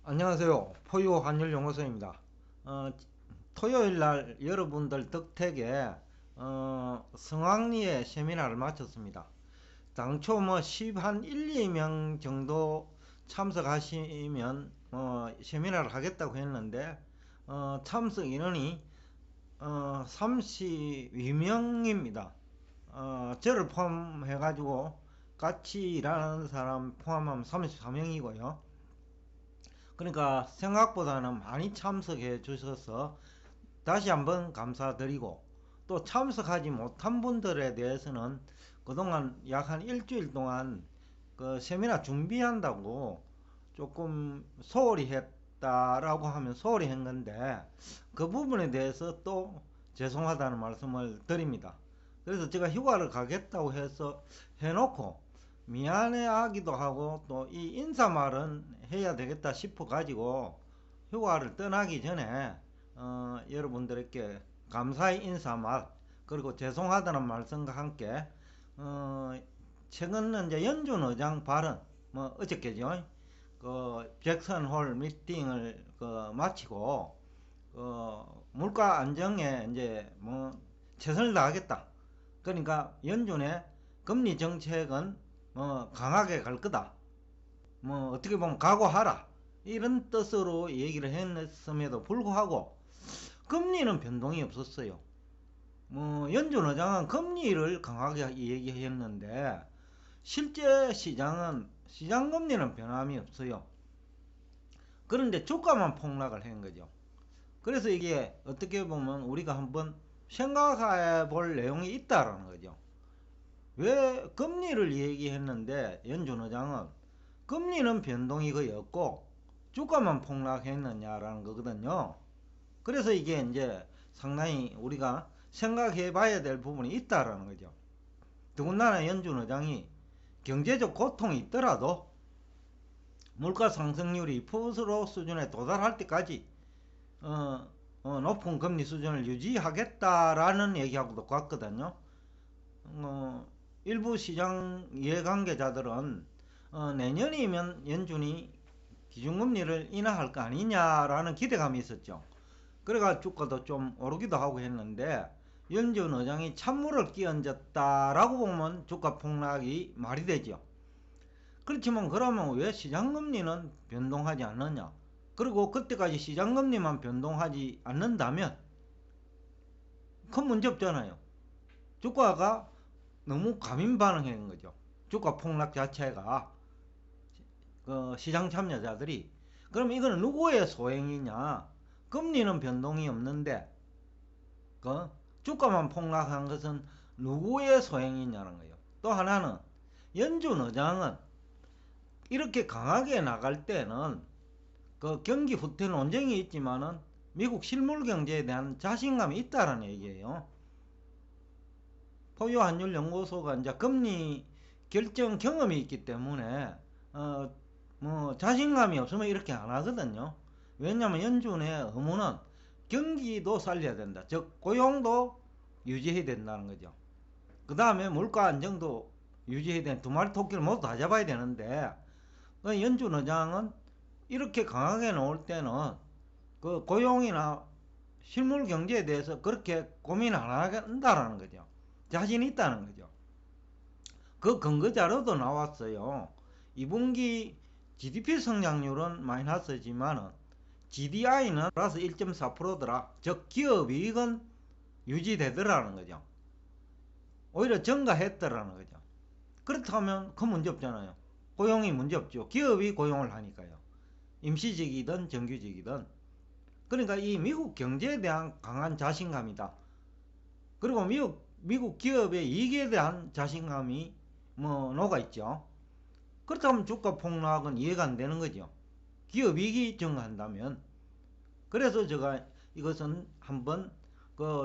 안녕하세요. 포유 환율연구소입니다. 어, 토요일 날 여러분들 덕택에 성황리에 세미나를 마쳤습니다. 당초 뭐 10한 1, 2명 정도 참석하시면 세미나를 하겠다고 했는데 참석 인원이 32명입니다. 저를 포함해가지고 같이 일하는 사람 포함하면 34명이고요. 그러니까 생각보다는 많이 참석해 주셔서 다시 한번 감사드리고, 또 참석하지 못한 분들에 대해서는 그동안 약 한 일주일 동안 그 세미나 준비한다고 조금 소홀히 했다라고 하면 소홀히 한 건데, 그 부분에 대해서 또 죄송하다는 말씀을 드립니다. 그래서 제가 휴가를 가겠다고 해서 해놓고 미안해하기도 하고, 또 이 인사말은 해야 되겠다 싶어 가지고 휴가를 떠나기 전에 여러분들께 감사의 인사말, 그리고 죄송하다는 말씀과 함께 최근 이제 연준 의장 발언, 뭐 어저께죠, 그 잭슨홀 미팅을 마치고 물가 안정에 이제 뭐 최선을 다하겠다. 그러니까 연준의 금리 정책은 강하게 갈 거다. 뭐 어떻게 보면 각오하라. 이런 뜻으로 얘기를 했음에도 불구하고 금리는 변동이 없었어요. 뭐 연준 의장은 금리를 강하게 얘기했는데 실제 시장은 시장 금리는 변함이 없어요. 그런데 주가만 폭락을 한 거죠. 그래서 이게 어떻게 보면 우리가 한번 생각해 볼 내용이 있다라는 거죠. 왜 금리를 얘기했는데 연준 의장은 금리는 변동이 거의 없고 주가만 폭락했느냐라는 거거든요. 그래서 이게 이제 상당히 우리가 생각해 봐야 될 부분이 있다라는 거죠. 더군다나 연준 의장이 경제적 고통이 있더라도 물가 상승률이 2% 수준에 도달할 때까지 높은 금리 수준을 유지하겠다라는 얘기하고도 같거든요. 일부 시장 이해관계자들은 내년이면 연준이 기준금리를 인하할 거 아니냐라는 기대감이 있었죠. 그래가 주가도 좀 오르기도 하고 했는데 연준 의장이 찬물을 끼얹었다라고 보면 주가 폭락이 말이 되죠. 그렇지만 그러면 왜 시장금리는 변동하지 않느냐? 그리고 그때까지 시장금리만 변동하지 않는다면 큰 문제 없잖아요. 주가가 너무 과민 반응한 거죠. 주가 폭락 자체가 시장 참여자들이. 그럼 이거는 누구의 소행이냐? 금리는 변동이 없는데 주가만 폭락한 것은 누구의 소행이냐는 거예요. 또 하나는 연준 의장은 이렇게 강하게 나갈 때는 그 경기 후퇴 논쟁이 있지만은 미국 실물 경제에 대한 자신감이 있다라는 얘기예요. 포유환율연구소가 이제 금리 결정 경험이 있기 때문에 뭐 자신감이 없으면 이렇게 안 하거든요. 왜냐하면 연준의 의무는 경기도 살려야 된다. 즉 고용도 유지해야 된다는 거죠. 그 다음에 물가 안정도 유지해야 되는, 두 마리 토끼를 모두 다 잡아야 되는데 연준 의장은 이렇게 강하게 나올 때는 그 고용이나 실물 경제에 대해서 그렇게 고민 안 한다라는 거죠. 자신이 있다는 거죠. 그 근거 자료도 나왔어요. 2분기 GDP 성장률은 마이너스지만은 GDI는 플러스 1.4%더라. 즉 기업이익은 유지되더라는 거죠. 오히려 증가했더라는 거죠. 그렇다면 그 문제 없잖아요. 고용이 문제 없죠. 기업이 고용을 하니까요. 임시직이든 정규직이든. 그러니까 이 미국 경제에 대한 강한 자신감이다. 그리고 미국 기업의 이익에 대한 자신감이 뭐 녹아있죠. 그렇다면 주가 폭락은 이해가 안 되는 거죠. 기업 이익이 증가한다면. 그래서 제가 이것은 한번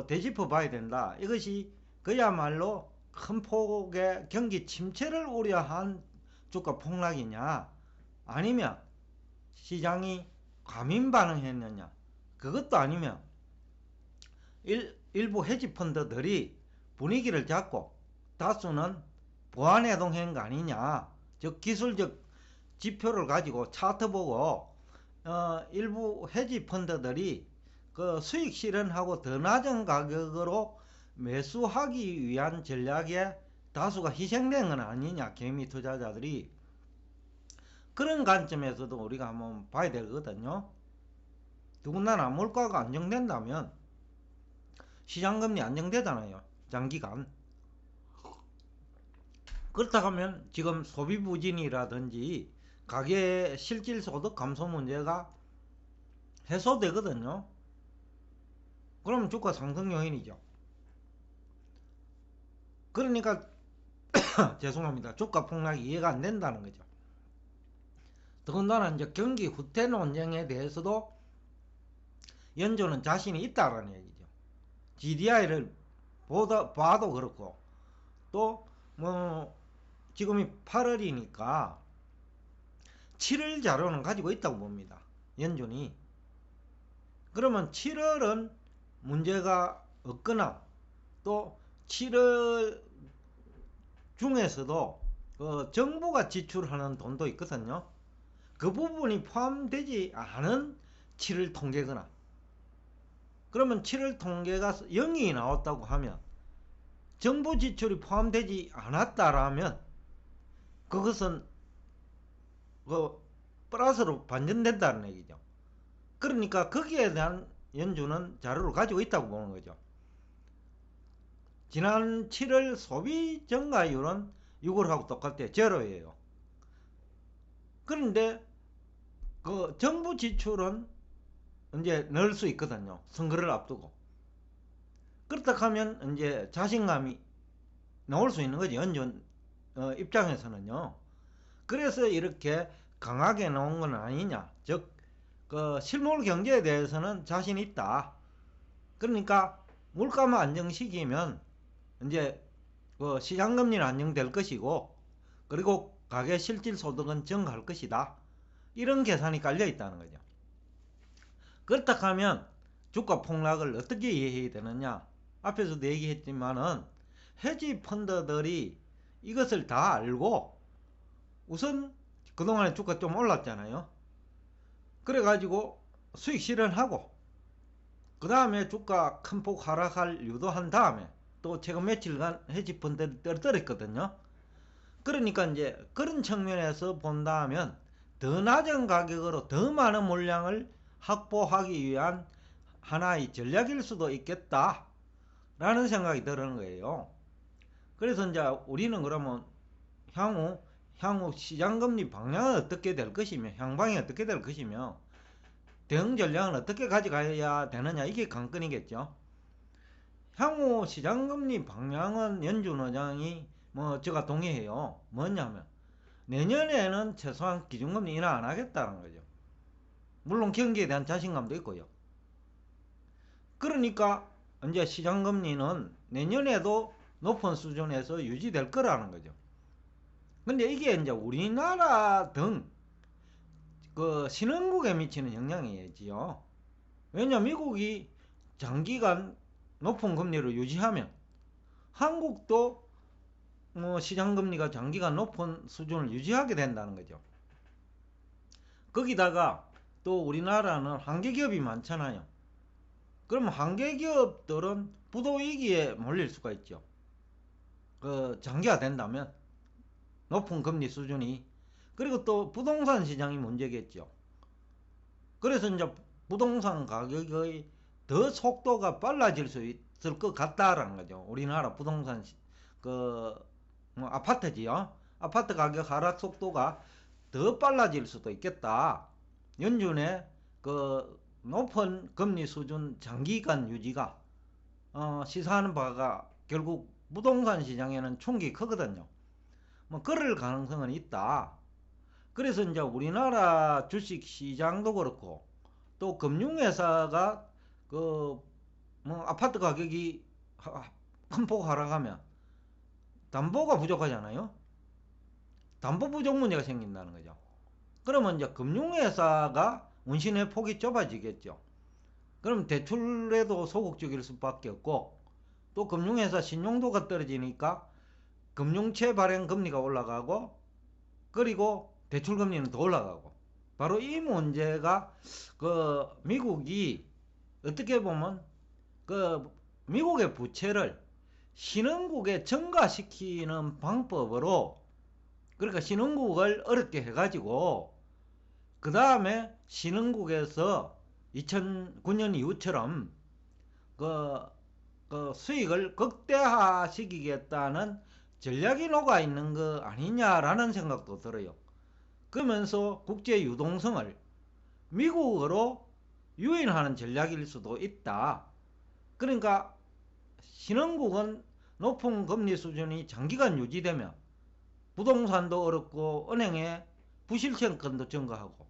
되짚어 봐야 된다. 이것이 그야말로 큰 폭의 경기 침체를 우려한 주가 폭락이냐, 아니면 시장이 과민 반응했느냐. 그것도 아니면 일부 헤지 펀드들이 분위기를 잡고 다수는 보완해동한 거 아니냐. 즉 기술적 지표를 가지고 차트 보고 일부 헤지 펀드들이 그 수익 실현하고 더 낮은 가격으로 매수하기 위한 전략에 다수가 희생된 건 아니냐, 개미 투자자들이. 그런 관점에서도 우리가 한번 봐야 되거든요. 더군다나 물가가 안정된다면 시장금리 안정되잖아요, 장기간. 그렇다 하면 지금 소비 부진이라든지 가계 실질소득 감소 문제가 해소되거든요. 그러면 주가 상승 요인이죠. 그러니까 죄송합니다, 주가 폭락이 이해가 안 된다는 거죠. 더군다나 이제 경기 후퇴 논쟁에 대해서도 연준은 자신이 있다라는 얘기죠. GDI를 봐도 그렇고, 또 뭐 지금이 8월이니까 7월 자료는 가지고 있다고 봅니다, 연준이. 그러면 7월은 문제가 없거나, 또 7월 중에서도 그 정부가 지출하는 돈도 있거든요. 그 부분이 포함되지 않은 7월 통계거나, 그러면 7월 통계가 0이 나왔다고 하면, 정부 지출이 포함되지 않았다라면 그것은 그 플러스로 반전된다는 얘기죠. 그러니까 거기에 대한 연준은 자료를 가지고 있다고 보는 거죠. 지난 7월 소비 증가율은 6월하고 똑같대요. 제로예요. 그런데 그 정부 지출은 이제 넣을 수 있거든요, 선거를 앞두고. 그렇다 하면 이제 자신감이 나올 수 있는 거지, 연준 입장에서는요. 그래서 이렇게 강하게 나온 건 아니냐. 즉, 그 실물 경제에 대해서는 자신 있다. 그러니까 물가만 안정시키면 이제 그 시장금리는 안정될 것이고, 그리고 가계 실질 소득은 증가할 것이다. 이런 계산이 깔려 있다는 거죠. 그렇다 하면 주가 폭락을 어떻게 이해해야 되느냐. 앞에서도 얘기했지만은 헤지 펀드들이 이것을 다 알고 우선 그동안에 주가 좀 올랐잖아요. 그래가지고 수익 실현하고, 그 다음에 주가 큰 폭 하락할 유도한 다음에 또 최근 며칠간 헤지 펀드를 떨어뜨렸거든요. 그러니까 이제 그런 측면에서 본다면 더 낮은 가격으로 더 많은 물량을 확보하기 위한 하나의 전략일 수도 있겠다 라는 생각이 드는 거예요. 그래서 이제 우리는 그러면 향후 시장금리 방향은 어떻게 될 것이며, 향방이 어떻게 될 것이며, 대응 전략은 어떻게 가져가야 되느냐, 이게 관건이겠죠. 향후 시장금리 방향은 연준 의장이 제가 동의해요. 뭐냐면 내년에는 최소한 기준금리 인하 안 하겠다는 거죠. 물론 경기에 대한 자신감도 있고요. 그러니까 이제 시장금리는 내년에도 높은 수준에서 유지될 거라는 거죠. 근데 이게 이제 우리나라 등 그 신흥국에 미치는 영향이지요. 왜냐면 미국이 장기간 높은 금리를 유지하면 한국도 시장금리가 장기간 높은 수준을 유지하게 된다는 거죠. 거기다가 또 우리나라는 한계기업이 많잖아요. 그러면 한계기업들은 부도위기에 몰릴 수가 있죠. 그 장기화 된다면 높은 금리 수준이. 그리고 또 부동산 시장이 문제겠죠. 그래서 이제 부동산 가격의 더 속도가 빨라질 수 있을 것 같다라는 거죠. 우리나라 부동산 아파트지요. 아파트 가격 하락 속도가 더 빨라질 수도 있겠다. 연준의 그 높은 금리 수준 장기간 유지가 시사하는 바가 결국 부동산 시장에는 충격이 크거든요. 그럴 가능성은 있다. 그래서 이제 우리나라 주식 시장도 그렇고, 또 금융회사가 아파트 가격이 큰 폭 하락하면 담보가 부족하잖아요. 담보 부족 문제가 생긴다는 거죠. 그러면 이제 금융회사가 운신의 폭이 좁아지겠죠. 그럼 대출에도 소극적일 수밖에 없고, 또 금융회사 신용도가 떨어지니까 금융채 발행 금리가 올라가고, 그리고 대출 금리는 더 올라가고, 바로 이 문제가 그 미국이 어떻게 보면 그 미국의 부채를 신흥국에 증가시키는 방법으로, 그러니까 신흥국을 어렵게 해가지고 그 다음에 신흥국에서 2009년 이후처럼 그, 그 수익을 극대화시키겠다는 전략이 녹아 있는 거 아니냐라는 생각도 들어요. 그러면서 국제 유동성을 미국으로 유인하는 전략일 수도 있다. 그러니까 신흥국은 높은 금리 수준이 장기간 유지되면 부동산도 어렵고 은행의 부실채권도 증가하고,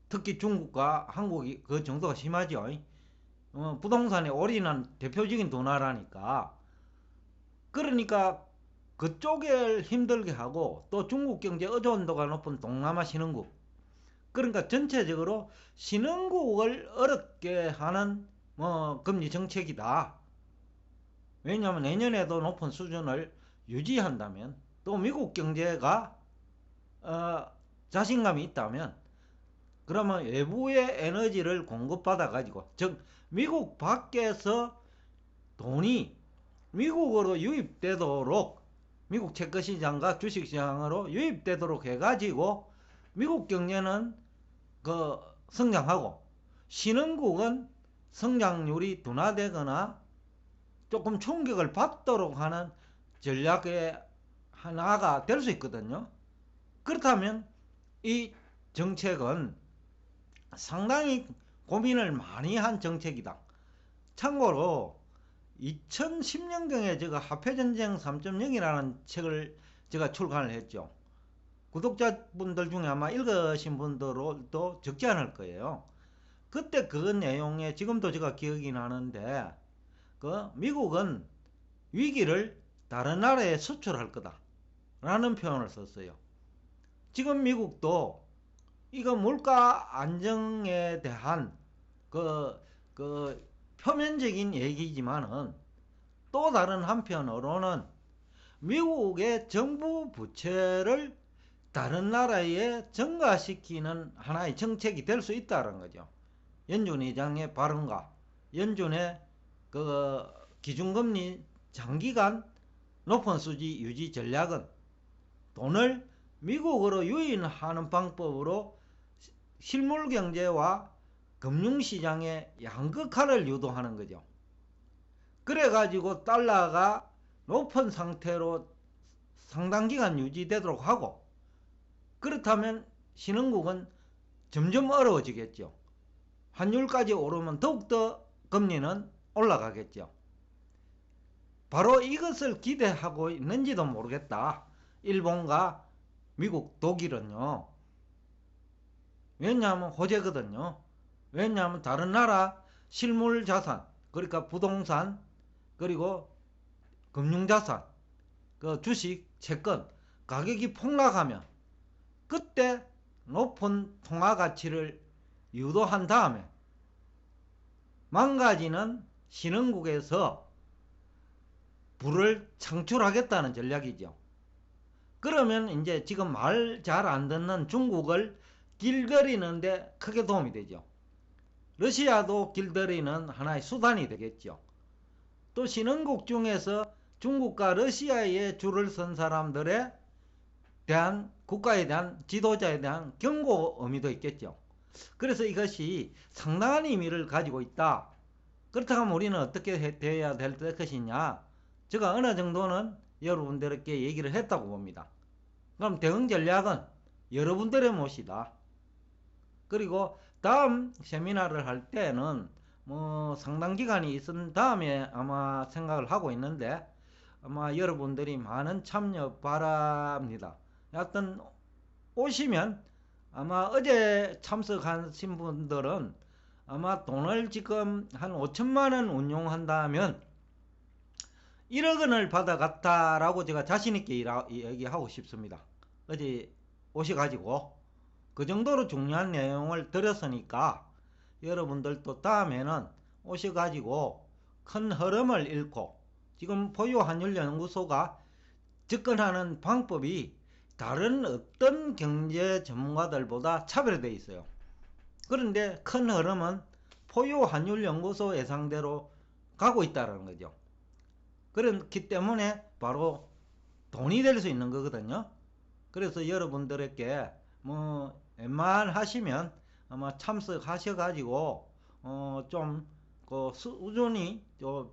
특히 중국과 한국이 그 정도가 심하죠. 부동산에 올인한 대표적인 두 나라니까. 그러니까 그쪽을 힘들게 하고, 또 중국 경제 의존도가 높은 동남아 신흥국, 그러니까 전체적으로 신흥국을 어렵게 하는 금리 정책이다. 왜냐하면 내년에도 높은 수준을 유지한다면, 또 미국 경제가 자신감이 있다면, 그러면 외부의 에너지를 공급받아 가지고, 즉 미국 밖에서 돈이 미국으로 유입되도록, 미국 채권시장과 주식시장으로 유입되도록 해가지고 미국 경제는 그 성장하고 신흥국은 성장률이 둔화되거나 조금 충격을 받도록 하는 전략의 하나가 될 수 있거든요. 그렇다면 이 정책은 상당히 고민을 많이 한 정책이다. 참고로 2010년경에 제가 화폐전쟁 3.0이라는 책을 제가 출간을 했죠. 구독자분들 중에 아마 읽으신 분들도 적지 않을 거예요. 그때 그 내용에 지금도 제가 기억이 나는데, 그 미국은 위기를 다른 나라에 수출할 거다 라는 표현을 썼어요. 지금 미국도 이거 물가 안정에 대한 그 표면적인 얘기지만은, 또 다른 한편으로는 미국의 정부 부채를 다른 나라에 증가시키는 하나의 정책이 될 수 있다는 거죠. 연준 의장의 발언과 연준의 그 기준금리 장기간 높은 수지 유지 전략은 돈을 미국으로 유인하는 방법으로 실물 경제와 금융시장의 양극화를 유도하는 거죠. 그래가지고 달러가 높은 상태로 상당 기간 유지되도록 하고, 그렇다면 신흥국은 점점 어려워지겠죠. 환율까지 오르면 더욱더 금리는 올라가겠죠. 바로 이것을 기대하고 있는지도 모르겠다. 일본과 미국, 독일은요. 왜냐하면 호재거든요. 왜냐하면 다른 나라 실물 자산, 그러니까 부동산, 그리고 금융자산, 그 주식, 채권 가격이 폭락하면 그때 높은 통화 가치를 유도한 다음에 망가지는 신흥국에서 부를 창출하겠다는 전략이죠. 그러면 이제 지금 말 잘 안 듣는 중국을 길들이는데 크게 도움이 되죠. 러시아도 길들이는 하나의 수단이 되겠죠. 또 신흥국 중에서 중국과 러시아에 줄을 선 사람들에 대한, 국가에 대한, 지도자에 대한 경고 의미도 있겠죠. 그래서 이것이 상당한 의미를 가지고 있다. 그렇다면 우리는 어떻게 되어야 될 것이냐, 제가 어느 정도는 여러분들께 얘기를 했다고 봅니다. 그럼 대응 전략은 여러분들의 몫이다. 그리고 다음 세미나를 할 때는 상당 기간이 있은 다음에 아마 생각을 하고 있는데, 아마 여러분들이 많은 참여 바랍니다. 하여튼 오시면, 아마 어제 참석하신 분들은 아마 돈을 지금 한 5천만 원 운용한다면 1억 원을 받아갔다라고 제가 자신있게 얘기하고 싶습니다. 어제 오셔가지고 그 정도로 중요한 내용을 드렸으니까, 여러분들도 다음에는 오셔가지고 큰 흐름을 읽고, 지금 보유환율연구소가 접근하는 방법이 다른 어떤 경제 전문가들보다 차별되어 있어요. 그런데 큰 흐름은 포유 환율 연구소 예상대로 가고 있다는 거죠. 그렇기 때문에 바로 돈이 될 수 있는 거거든요. 그래서 여러분들에게 뭐 웬만하시면 아마 참석하셔가지고 좀그 수준이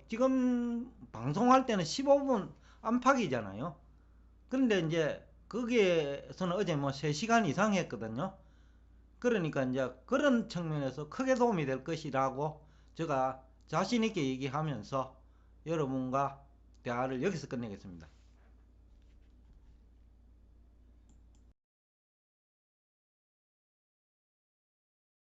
지금 방송할 때는 15분 안팎이잖아요. 그런데 이제 거기에서는 어제 뭐 3시간 이상 했거든요. 그러니까 이제 그런 측면에서 크게 도움이 될 것이라고 제가 자신 있게 얘기하면서 여러분과 대화를 여기서 끝내겠습니다.